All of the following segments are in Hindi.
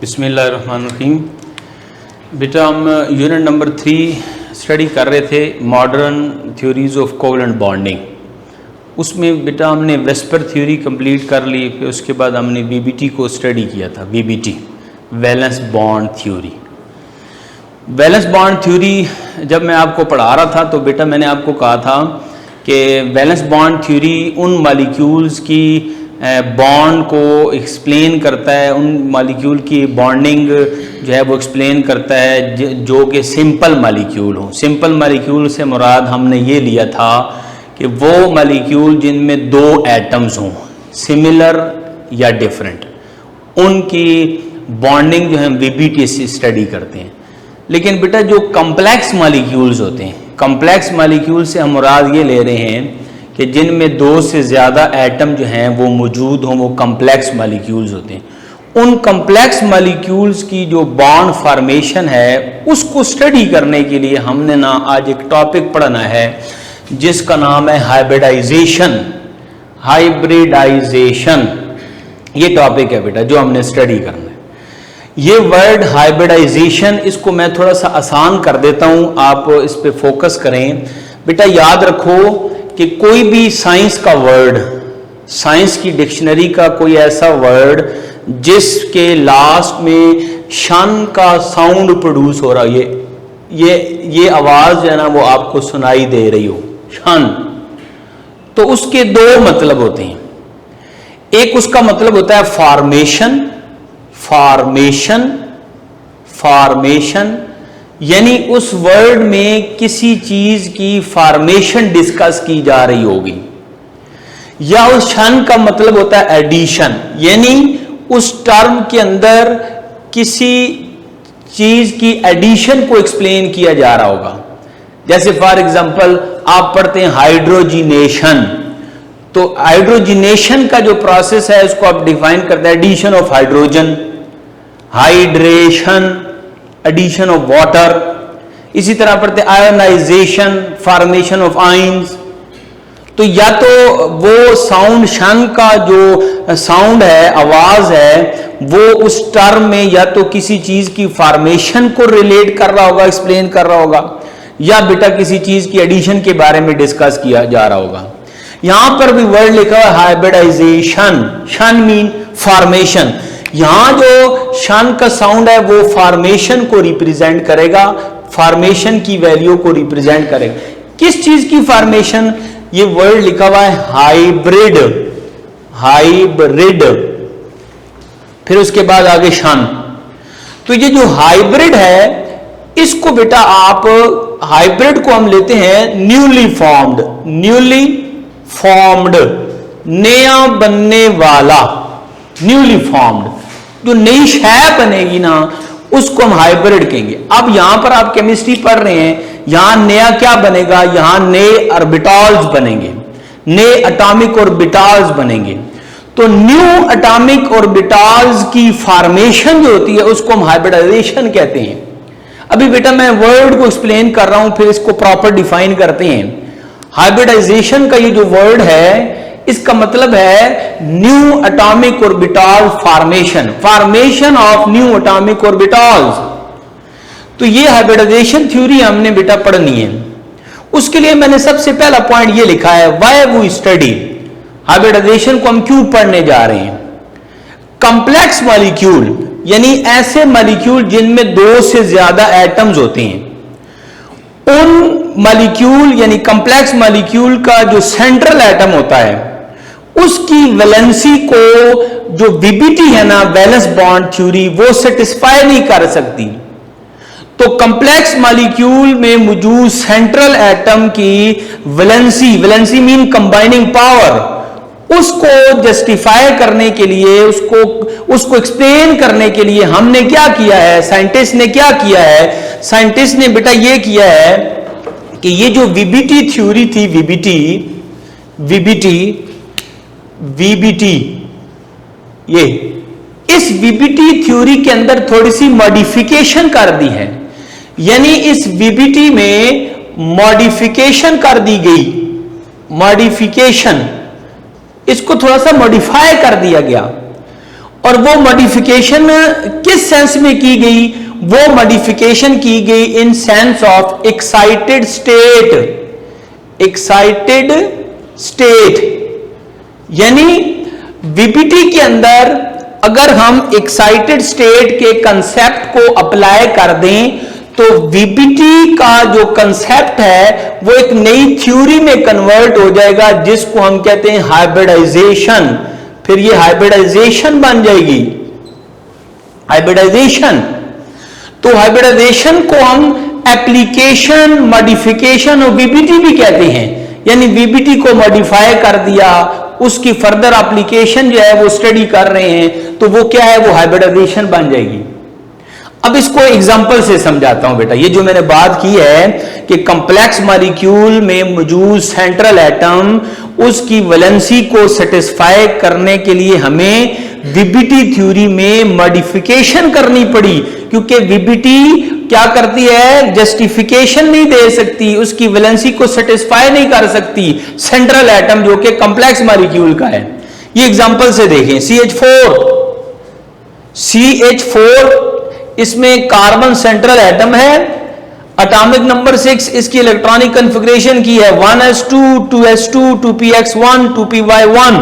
बिस्मिल्लाहिर्रहमानिर्रहीम। बेटा हम यूनिट नंबर 3 स्टडी कर रहे थे modern theories of covalent bonding. उसमें बेटा हमने वेस्पर थ्योरी कंप्लीट कर ली, फिर उसके बाद हमने वीबीटी को स्टडी किया था। VBT valence bond theory. Valence bond theory जब मैं आपको पढ़ा रहा था तो बेटा मैंने आपको कहा था कि वैलेंस बॉन्ड थ्योरी उन मॉलिक्यूल्स की बॉन्ड को एक्सप्लेन करता है, उन मॉलिक्यूल की बॉन्डिंग जो है वो एक्सप्लेन करता है जो कि सिंपल मॉलिक्यूल हो। सिंपल मॉलिक्यूल से मुराद हमने ये लिया था कि वो मॉलिक्यूल जिनमें दो एटम्स हों, सिमिलर या डिफरेंट, उनकी बॉन्डिंग जो है वीबीटी से स्टडी करते हैं। लेकिन बेटा जो कम्प्लेक्स मॉलिक्यूल्स होते हैं, कम्प्लेक्स मॉलिक्यूल से हम मुराद ये ले रहे हैं कि जिनमें दो से ज़्यादा एटम जो हैं वो मौजूद हों, वो कम्प्लेक्स मॉलिक्यूल्स होते हैं। उन कम्प्लेक्स मॉलिक्यूल्स की जो बॉन्ड फॉर्मेशन है उसको स्टडी करने के लिए हमने ना आज एक टॉपिक पढ़ना है जिसका नाम है हाइब्रिडाइजेशन। हाइब्रिडाइजेशन ये टॉपिक है बेटा जो हमने स्टडी करना है। ये वर्ड हाइब्रिडाइजेशन, इसको मैं थोड़ा सा आसान कर देता हूँ, आप इस पे फोकस करें। बेटा याद रखो कि कोई भी साइंस का वर्ड, साइंस की डिक्शनरी का कोई ऐसा वर्ड जिसके लास्ट में शन का साउंड प्रोड्यूस हो रहा, ये आवाज जो है ना वो आपको सुनाई दे रही हो, शन, तो उसके दो मतलब होते हैं। एक उसका मतलब होता है फॉर्मेशन, फॉर्मेशन, फॉर्मेशन, यानी उस वर्ड में किसी चीज की फॉर्मेशन डिस्कस की जा रही होगी। या उस शन का मतलब होता है एडिशन, यानी उस टर्म के अंदर किसी चीज की एडिशन को एक्सप्लेन किया जा रहा होगा। जैसे फॉर एग्जांपल आप पढ़ते हैं हाइड्रोजिनेशन, तो हाइड्रोजिनेशन का जो प्रोसेस है उसको आप डिफाइन करते हैं addition of hydrogen, hydration, addition of water. इसी तरह पढ़ते आयोनाइजेशन, फॉर्मेशन ऑफ आयंस। तो या तो वो साउंड, शन का जो साउंड है, आवाज है, वो उस टर्म में या तो किसी चीज की फॉर्मेशन को रिलेट कर रहा होगा, एक्सप्लेन कर रहा होगा, या बेटा किसी चीज की एडिशन के बारे में डिस्कस किया जा रहा होगा। यहां पर भी वर्ड लिखा है हाइब्रिडाइजेशन, शन मीन फॉर्मेशन। यहां जो शन का साउंड है वो फॉर्मेशन को रिप्रेजेंट करेगा, फॉर्मेशन की वैल्यू को रिप्रेजेंट करेगा। किस चीज की फॉर्मेशन? ये वर्ड लिखा हुआ है हाइब्रिड, हाइब्रिड, फिर उसके बाद आगे शन। तो ये जो हाइब्रिड है इसको बेटा आप, हाइब्रिड को हम लेते हैं न्यूली फॉर्म्ड, न्यूली फॉर्म्ड, नया बनने वाला, न्यूली फॉर्म्ड, जो नई शय बनेगी ना उसको हम हाइब्रिड कहेंगे। अब यहां पर आप केमिस्ट्री पढ़ रहे हैं, यहां नया क्या बनेगा? यहां नए ऑर्बिटल्स बनेंगे, नए एटॉमिक ऑर्बिटल्स बनेंगे। तो न्यू एटॉमिक ऑर्बिटल्स की फॉर्मेशन जो होती है उसको हम हाइब्रिडाइजेशन कहते हैं। अभी बेटा मैं वर्ड को एक्सप्लेन कर रहा हूं, फिर इसको प्रॉपर डिफाइन करते हैं। हाइब्रिडाइजेशन का ये जो वर्ड है इसका मतलब है new atomic orbital formation, formation of new atomic orbitals. तो ये हाइब्रिडाइजेशन थ्योरी हमने बेटा पढ़नी है। उसके लिए मैंने सबसे पहला पॉइंट ये लिखा है, व्हाई वी स्टडी हाइब्रिडाइजेशन को हम क्यों पढ़ने जा रहे हैं। कंप्लेक्स मॉलिक्यूल यानी ऐसे मॉलिक्यूल जिनमें दो से ज्यादा एटम्स होते हैं, उन मॉलिक्यूल यानी कंप्लेक्स मॉलिक्यूल का जो सेंट्रल एटम होता है उसकी वैलेंसी को जो वीबीटी है ना, वैलेंस बॉन्ड थ्योरी, वो सेटिस्फाई नहीं कर सकती। तो कंप्लेक्स मॉलिक्यूल में मौजूद सेंट्रल एटम की valency, valency mean combining power, उसको जस्टिफाई करने के लिए, उसको एक्सप्लेन करने के लिए हमने क्या किया है, साइंटिस्ट ने क्या किया है? साइंटिस्ट ने बेटा ये किया है कि ये जो वीबीटी थ्योरी थी, वीबीटी, ये इस वीबीटी थ्योरी के अंदर थोड़ी सी मॉडिफिकेशन कर दी है। यानी इस वीबीटी में मॉडिफिकेशन कर दी गई, मॉडिफिकेशन, इसको थोड़ा सा मॉडिफाई कर दिया गया। और वो मॉडिफिकेशन किस सेंस में की गई? वो मॉडिफिकेशन की गई in sense of excited state. Excited state यानी वीबीटी के अंदर अगर हम एक्साइटेड स्टेट के कंसेप्ट को अप्लाई कर दें तो वीबीटी का जो कंसेप्ट है वो एक नई थ्योरी में कन्वर्ट हो जाएगा, जिसको हम कहते हैं हाइब्रिडाइजेशन। फिर ये हाइब्रिडाइजेशन बन जाएगी, हाइब्रिडाइजेशन। तो हाइब्रिडाइजेशन को हम एप्लीकेशन मॉडिफिकेशन और वीबीटी भी कहते हैं, यानी वीबीटी को मॉडिफाई कर दिया, उसकी फर्दर एप्लीकेशन जो है वो स्टडी कर रहे हैं, तो वो क्या है? वो हाइब्रिडाइजेशन बन जाएगी। अब इसको एग्जांपल से समझाता हूं बेटा। ये जो मैंने बात की है कि कॉम्प्लेक्स मॉलिक्यूल में मौजूद सेंट्रल एटम, उसकी वैलेंसी को सेटिस्फाई करने के लिए हमें वीबीटी थ्योरी में मॉडिफिकेशन करनी पड़ी, क्योंकि वीबीटी क्या करती है? जस्टिफिकेशन नहीं दे सकती, उसकी वैलेंसी को सेटिस्फाई नहीं कर सकती सेंट्रल एटम जो कि कॉम्प्लेक्स मॉलिक्यूल का है। ये एग्जांपल से देखें, CH4 इसमें कार्बन सेंट्रल एटम है, एटॉमिक नंबर 6, इसकी इलेक्ट्रॉनिक कॉन्फ़िगरेशन की है 1s2 2s2 2px1 2py1,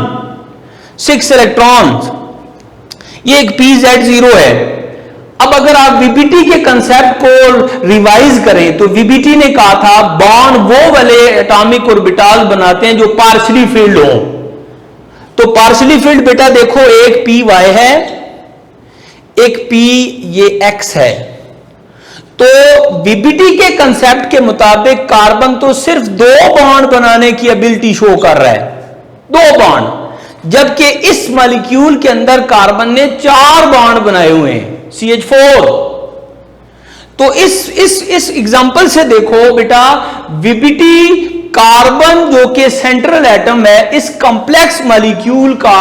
6 electrons. ये एक pz0 है। अब अगर आप वीबीटी के कंसेप्ट को रिवाइज करें तो वीबीटी ने कहा था बॉन्ड वो वाले एटॉमिक ऑर्बिटल बनाते हैं जो पार्शियली फील्ड हो। तो पार्शियली फील्ड बेटा देखो, एक py है, एक p ये x है। तो वीबीटी के कंसेप्ट के मुताबिक कार्बन तो सिर्फ 2 बॉन्ड बनाने की एबिलिटी शो कर रहा है, 2 बॉन्ड, जबकि इस मॉलिक्यूल के अंदर कार्बन ने 4 बॉन्ड बनाए हुए हैं, CH4। तो इस एग्जांपल से देखो बेटा, वीबीटी कार्बन जो कि सेंट्रल एटम है, इस कॉम्प्लेक्स मॉलिक्यूल का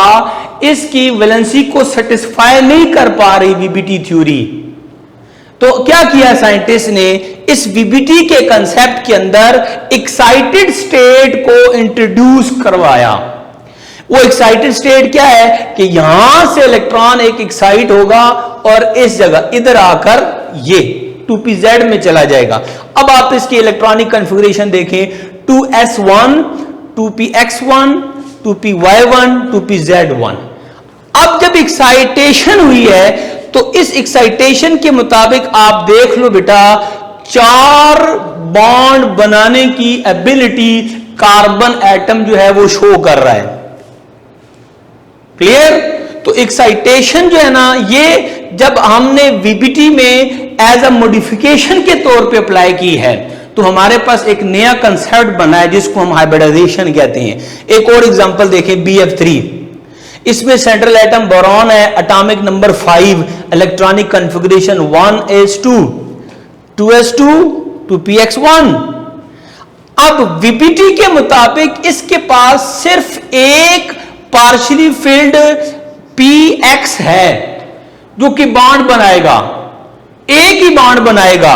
इसकी वैलेंसी को सेटिस्फाई नहीं कर पा रही वीबीटी थ्योरी। तो क्या किया साइंटिस्ट ने? इस वीबीटी के कंसेप्ट के अंदर एक्साइटेड स्टेट को इंट्रोड्यूस करवाया। वो एक्साइटेड स्टेट क्या है कि यहां से इलेक्ट्रॉन एक एक्साइट होगा और इस जगह इधर आकर ये 2pz में चला जाएगा। अब आप इसकी इलेक्ट्रॉनिक कॉन्फ़िगरेशन देखें, 2s1 2px1 2py1 2pz1। अब जब एक्साइटेशन हुई है तो इस एक्साइटेशन के मुताबिक आप देख लो बेटा, 4 बॉन्ड बनाने की एबिलिटी कार्बन एटम जो है वो शो कर रहा है। क्लियर? तो एक्साइटेशन जो है ना, ये जब हमने वीबीटी में एज अ मॉडिफिकेशन के तौर पे अप्लाई की है तो हमारे पास एक नया कंसेप्ट बना है जिसको हम हाइब्रिडाइजेशन कहते हैं। एक और एग्जांपल देखें, BF3। इसमें सेंट्रल एटम बोरॉन है, atomic number 5, electronic configuration 1s2 2s2 2px1। अब वीबीटी के मुताबिक इसके पास सिर्फ एक पार्शियली फील्ड px है जो कि बॉन्ड बनाएगा, एक ही बॉन्ड बनाएगा।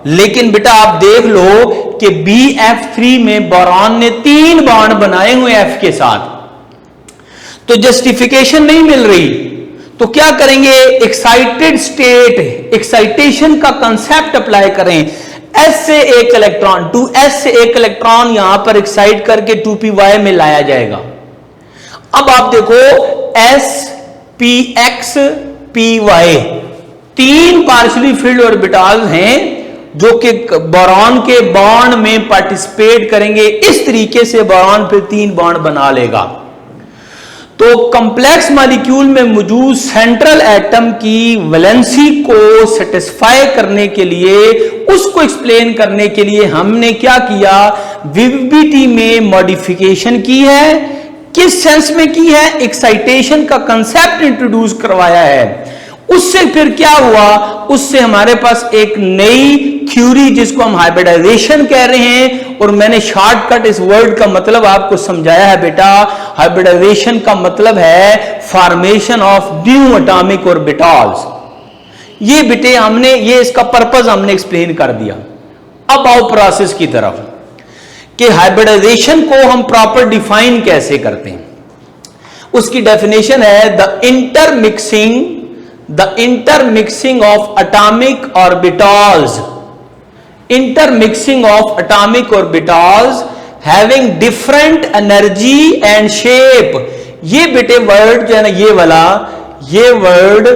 लेकिन बेटा आप देख लो कि BF3 में बोरॉन ने 3 बॉन्ड बनाए हुए F के साथ, तो जस्टिफिकेशन नहीं मिल रही। तो क्या करेंगे? एक्साइटेड स्टेट, एक्साइटेशन का कंसेप्ट अप्लाई करें। S से एक इलेक्ट्रॉन, 2s से एक इलेक्ट्रॉन यहां पर एक्साइट करके 2py में लाया जाएगा। अब आप देखो, s px py 3 partially field orbitals हैं जो कि बोरॉन के बॉन्ड में पार्टिसिपेट करेंगे। इस तरीके से बोरॉन फिर 3 बॉन्ड बना लेगा। तो कॉम्प्लेक्स मॉलिक्यूल में मौजूद सेंट्रल एटम की वैलेंसी को सेटिस्फाई करने के लिए, उसको एक्सप्लेन करने के लिए हमने क्या किया? वीबीटी में मॉडिफिकेशन की है। किस सेंस में की है? एक्साइटेशन का कंसेप्ट इंट्रोड्यूस करवाया है। उससे फिर क्या हुआ? उससे हमारे पास एक नई थ्योरी जिसको हम हाइब्रिडाइजेशन कह रहे हैं, और मैंने शॉर्टकट इस वर्ड का मतलब आपको समझाया है बेटा। हाइब्रिडाइजेशन का मतलब है formation of new atomic orbitals. ये बेटे हमने ये इसका पर्पस हमने एक्सप्लेन कर दिया। अब आओ प्रोसेस की तरफ कि हाइब्रिडाइजेशन को हम प्रॉपर डिफाइन कैसे करते हैं। उसकी डेफिनेशन है the intermixing of atomic orbitals, intermixing of atomic orbitals having different energy and shape. ये बेटे वर्ड जो है ना, ये वर्ड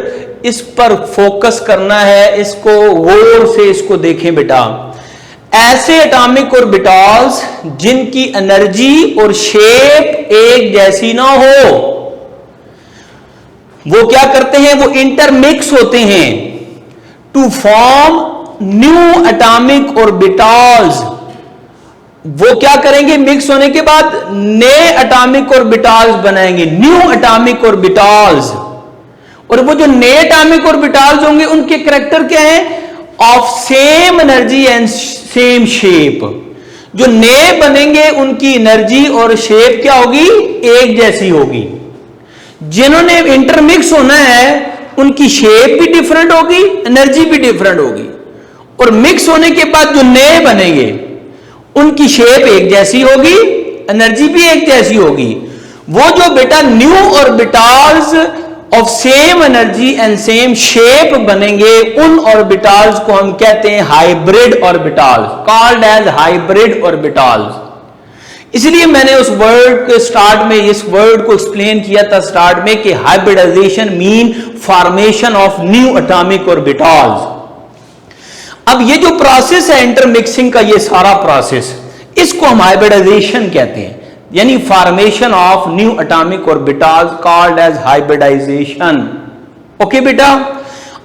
इस पर फोकस करना है, इसको गौर से इसको देखें बेटा। ऐसे एटॉमिक ऑर्बिटल्स जिनकी एनर्जी और शेप एक जैसी ना हो, वो क्या करते हैं, वो इंटरमिक्स होते हैं to form new atomic orbitals. वो क्या करेंगे, मिक्स होने के बाद नए एटॉमिक ऑर्बिटल्स बनाएंगे, न्यू एटॉमिक ऑर्बिटल्स। और वो जो नए एटॉमिक ऑर्बिटल्स होंगे उनके कैरेक्टर क्या है, of same energy and same shape. जो नए बनेंगे उनकी एनर्जी और शेप क्या होगी, एक जैसी होगी। जिन्होंने इंटरमिक्स होना है उनकी शेप भी डिफरेंट होगी, एनर्जी भी डिफरेंट होगी। और मिक्स होने के बाद जो नए बनेंगे उनकी शेप एक जैसी होगी, एनर्जी भी एक जैसी होगी। वो जो बेटा new orbitals of same energy and same shape बनेंगे, उन ऑर्बिटल्स को हम कहते हैं hybrid orbitals, called as hybrid orbitals. इसलिए मैंने उस वर्ड के स्टार्ट में इस वर्ड को एक्सप्लेन किया था स्टार्ट में कि hybridization mean formation of new atomic orbitals. अब ये जो प्रोसेस है इंटरमिक्सिंग का, ये सारा प्रोसेस, इसको हम हाइब्रिडाइजेशन कहते हैं, यानी formation of new atomic orbitals called as hybridization. Okay बेटा,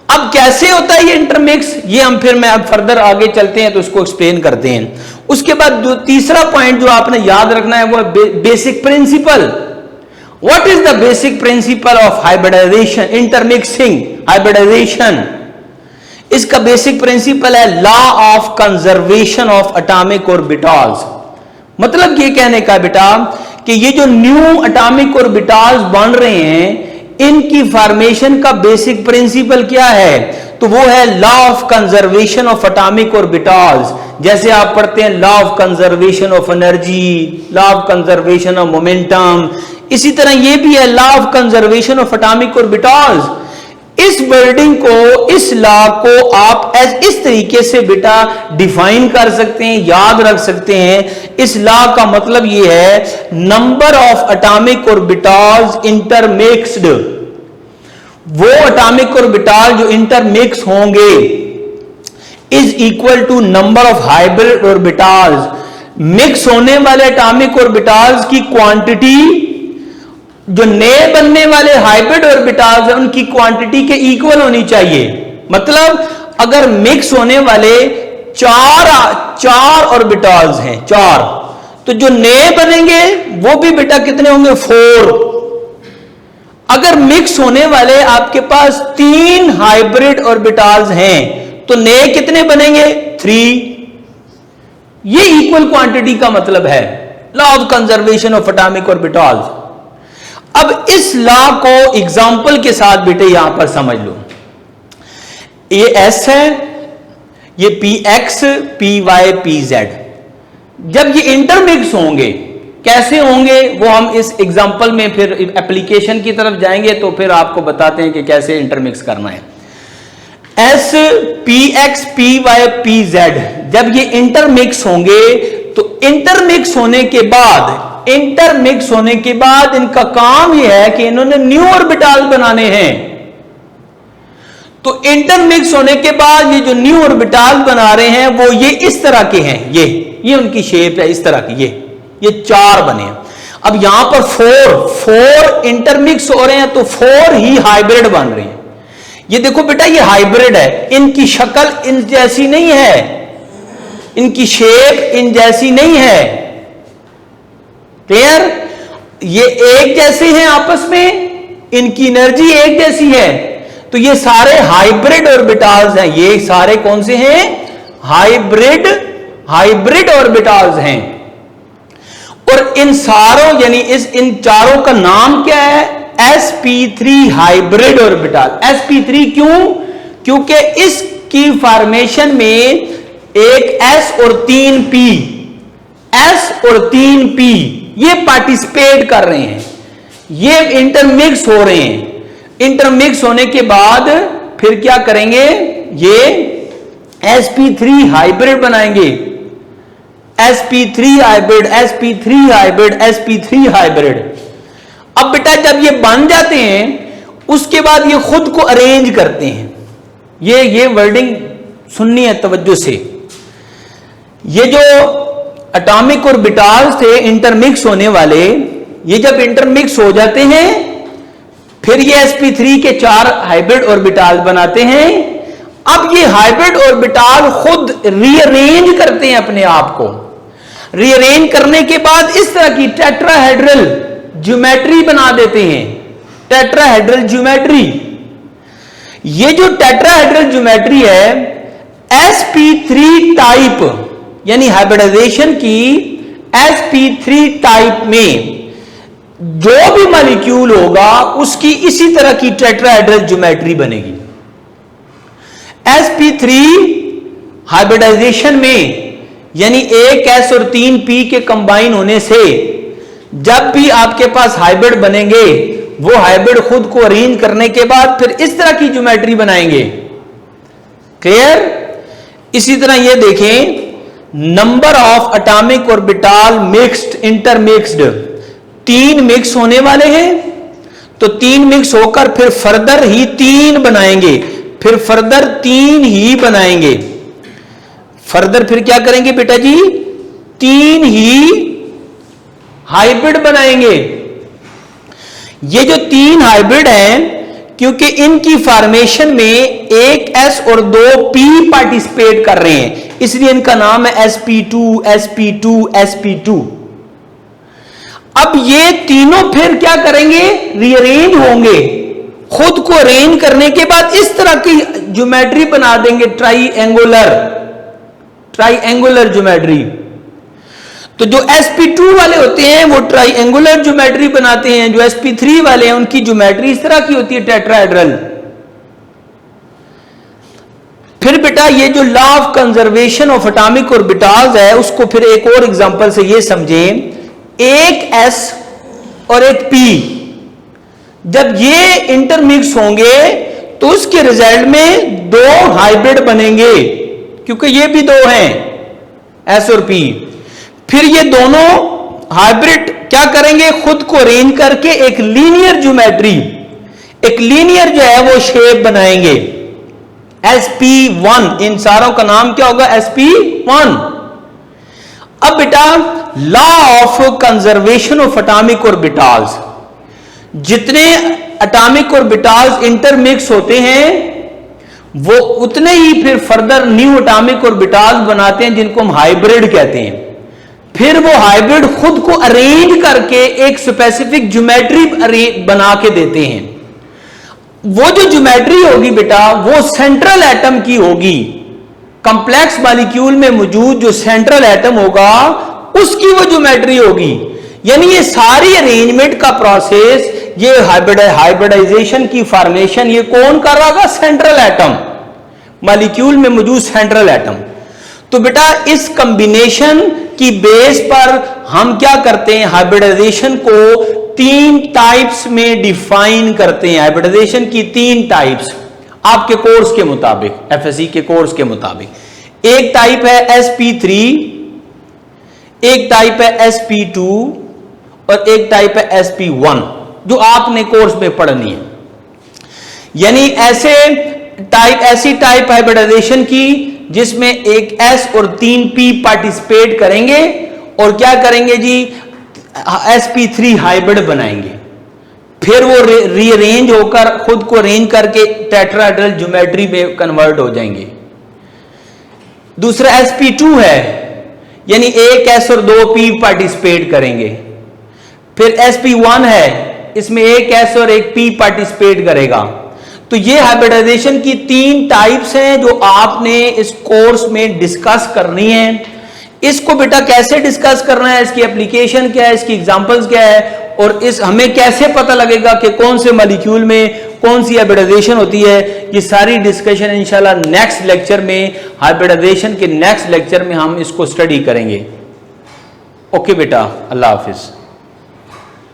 अब कैसे होता है ये इंटरमिक्स, ये हम फिर मैं अब फर्दर आगे चलते हैं तो उसको एक्सप्लेन करते हैं। उसके बाद जो तीसरा पॉइंट जो आपने याद रखना है वो basic principle. What is the basic principle of hybridization, intermixing, hybridization? इसका बेसिक प्रिंसिपल है law of conservation of atomic orbitals. मतलब ये कहने का बेटा कि ये जो न्यू एटॉमिक ऑर्बिटल्स बन रहे हैं इनकी फॉर्मेशन का बेसिक प्रिंसिपल क्या है, तो वो है law of conservation of atomic orbitals. जैसे आप पढ़ते हैं law of conservation of energy, law of conservation of momentum, इसी तरह ये भी है law of conservation of atomic orbitals. इस वर्डिंग को, इस लॉ को आप इस तरीके से बेटा डिफाइन कर सकते हैं, याद रख सकते हैं। इस लॉ का मतलब ये है number of atomic orbitals intermixed, वो एटॉमिक ऑर्बिटल जो इंटरमिक्स होंगे is equal to number of hybrid orbitals. Mix होने वाले एटॉमिक ऑर्बिटल्स की क्वांटिटी जो नए बनने वाले हाइब्रिड ऑर्बिटल्स हैं उनकी क्वांटिटी के इक्वल होनी चाहिए। मतलब अगर मिक्स होने वाले चार ऑर्बिटल्स हैं, चार, तो जो नए बनेंगे वो भी बेटा कितने होंगे, 4। अगर मिक्स होने वाले आपके पास 3 हाइब्रिड ऑर्बिटल्स हैं तो नए कितने बनेंगे, 3। ये इक्वल क्वांटिटी का मतलब है law of conservation of atomic orbitals. अब इस लॉ को एग्जाम्पल के साथ बेटे यहां पर समझ लो। ये एस है, ये p x, p y, p z. जब ये इंटरमिक्स होंगे, कैसे होंगे वो हम इस एग्जाम्पल में फिर एप्लीकेशन की तरफ जाएंगे तो फिर आपको बताते हैं कि कैसे इंटरमिक्स करना है। S, p x, p y, p z जब ये इंटरमिक्स होंगे तो इंटरमिक्स होने के बाद इनका काम यह है कि इन्होंने न्यू ऑर्बिटल बनाने हैं। तो इंटरमिक्स होने के बाद ये जो न्यू ऑर्बिटल बना रहे हैं वो ये इस तरह के हैं, ये उनकी शेप है इस तरह की, ये 4 बने हैं। अब यहां पर 4 इंटरमिक्स हो रहे हैं तो 4 ही हाइब्रिड बन रहे हैं। ये देखो बेटा ये हाइब्रिड है, इनकी शक्ल इन जैसी नहीं है, इनकी शेप इन जैसी नहीं है। क्लियर? ये एक जैसे हैं आपस में, इनकी एनर्जी एक जैसी है, तो ये सारे हाइब्रिड ऑर्बिटल्स हैं। ये सारे कौन से हैं, हाइब्रिड ऑर्बिटल्स हैं। और इन सारों यानी इन चारों का नाम क्या है, sp3 हाइब्रिड ऑर्बिटल। sp3 क्यों? क्योंकि इसकी फॉर्मेशन में एक s और 3 p ये पार्टिसिपेट कर रहे हैं। ये इंटरमिक्स हो रहे हैं। इंटरमिक्स होने के बाद फिर क्या करेंगे, ये sp3 हाइब्रिड बनाएंगे, sp3 hybrid, sp3 hybrid, sp3 hybrid. अब बेटा जब ये बन जाते हैं उसके बाद ये खुद को अरेंज करते हैं। ये वर्डिंग सुननी है तवज्जो से। ये जो एटॉमिक ऑर्बिटल्स थे इंटरमिक्स होने वाले, ये जब इंटरमिक्स हो जाते हैं फिर ये sp3 के 4 हाइब्रिड ऑर्बिटल बनाते हैं। अब ये हाइब्रिड ऑर्बिटल खुद रीअरेंज करते हैं अपने आप को। रीअरेंज करने के बाद इस तरह की टेट्राहेड्रल ज्योमेट्री बना देते हैं, टेट्राहेड्रल ज्योमेट्री। ये जो टेट्राहेड्रल ज्योमेट्री है sp3 टाइप यानी हाइब्रिडाइजेशन की sp3 टाइप में जो भी मॉलिक्यूल होगा उसकी इसी तरह की टेट्राहेड्रल ज्योमेट्री बनेगी। sp3 हाइब्रिडाइजेशन में यानी एक s और 3 p के कंबाइन होने से जब भी आपके पास हाइब्रिड बनेंगे वो हाइब्रिड खुद को अरेंज करने के बाद फिर इस तरह की ज्योमेट्री बनाएंगे। क्लियर? इसी तरह ये देखें, number of atomic orbital mixed intermixed, 3 mix होने वाले हैं तो 3 मिक्स होकर फिर फर्दर ही 3 बनाएंगे, फिर फर्दर 3 ही बनाएंगे। फर्दर फिर क्या करेंगे बेटा जी, 3 ही हाइब्रिड बनाएंगे। ये जो 3 हाइब्रिड हैं क्योंकि इनकी फॉर्मेशन में एक s और 2 p पार्टिसिपेट कर रहे हैं इसलिए इनका नाम है sp2 sp2 sp2। अब ये तीनों फिर क्या करेंगे, रीअरेंज होंगे। खुद को अरेंज करने के बाद इस तरह की ज्योमेट्री बना देंगे, ट्राइएंगुलर ज्योमेट्री। तो जो sp2 वाले होते हैं वो ट्राइएंगुलर ज्योमेट्री बनाते हैं, जो sp3 वाले हैं उनकी ज्योमेट्री इस तरह की होती है, टेट्राहेड्रल। फिर बेटा ये जो law of conservation of atomic orbitals है उसको फिर एक और एग्जांपल से ये समझें। एक s और एक p जब ये इंटरमिक्स होंगे तो उसके रिजल्ट में 2 हाइब्रिड बनेंगे क्योंकि ये भी 2 हैं, s और p। फिर ये दोनों हाइब्रिड क्या करेंगे, खुद को अरेंज करके एक लीनियर ज्योमेट्री, एक लीनियर जो है वो शेप बनाएंगे, sp1। इन सारों का नाम क्या होगा, sp1। अब बेटा law of conservation of atomic orbitals, जितने एटॉमिक ऑर्बिटल्स इंटरमिक्स होते हैं वो उतने ही फिर फर्दर न्यू एटॉमिक ऑर्बिटल्स बनाते हैं जिनको हम हाइब्रिड कहते हैं। फिर वो हाइब्रिड खुद को अरेंज करके एक स्पेसिफिक ज्योमेट्री बना के देते हैं। वो जो ज्योमेट्री होगी बेटा वो सेंट्रल एटम की होगी। कॉम्प्लेक्स मॉलिक्यूल में मौजूद जो सेंट्रल एटम होगा उसकी वो ज्योमेट्री होगी। यानी ये सारी अरेंजमेंट का प्रोसेस, ये हाइब्रिडाइजेशन की फॉर्मेशन ये कौन कर रहा होगा, सेंट्रल एटम, मॉलिक्यूल में मौजूद सेंट्रल एटम। तो बेटा इस कॉम्बिनेशन की बेस पर हम क्या करते हैं, हाइब्रिडाइजेशन को 3 टाइप्स में डिफाइन करते हैं। हाइब्रिडाइजेशन की 3 टाइप्स आपके कोर्स के मुताबिक, एफएससी के कोर्स के मुताबिक। एक टाइप है sp3, एक टाइप है sp2 और एक टाइप है sp1 जो आपने कोर्स में पढ़नी है। यानी ऐसी टाइप हाइब्रिडाइजेशन की जिसमें एक s और 3 p पार्टिसिपेट करेंगे और क्या करेंगे जी, sp3 हाइब्रिड बनाएंगे। फिर वो रीअरेंज होकर खुद को अरेंज करके टेट्राहेड्रल ज्योमेट्री में कन्वर्ट हो जाएंगे। दूसरा sp2 है, यानी एक s और 2 p पार्टिसिपेट करेंगे। फिर sp1 है, इसमें एक s और एक p पार्टिसिपेट करेगा। तो ये हाइब्रिडाइजेशन की 3 टाइप्स हैं जो आपने इस कोर्स में डिस्कस करनी है। इसको बेटा कैसे डिस्कस करना है, इसकी एप्लीकेशन क्या है, इसकी एग्जांपल्स क्या है और हमें कैसे पता लगेगा कि कौन से मॉलिक्यूल में कौन सी हाइब्रिडाइजेशन होती है, ये सारी डिस्कशन इंशाल्लाह नेक्स्ट लेक्चर में, हाइब्रिडाइजेशन के नेक्स्ट लेक्चर में हम इसको स्टडी करेंगे। ओके बेटा, अल्लाह हाफिज।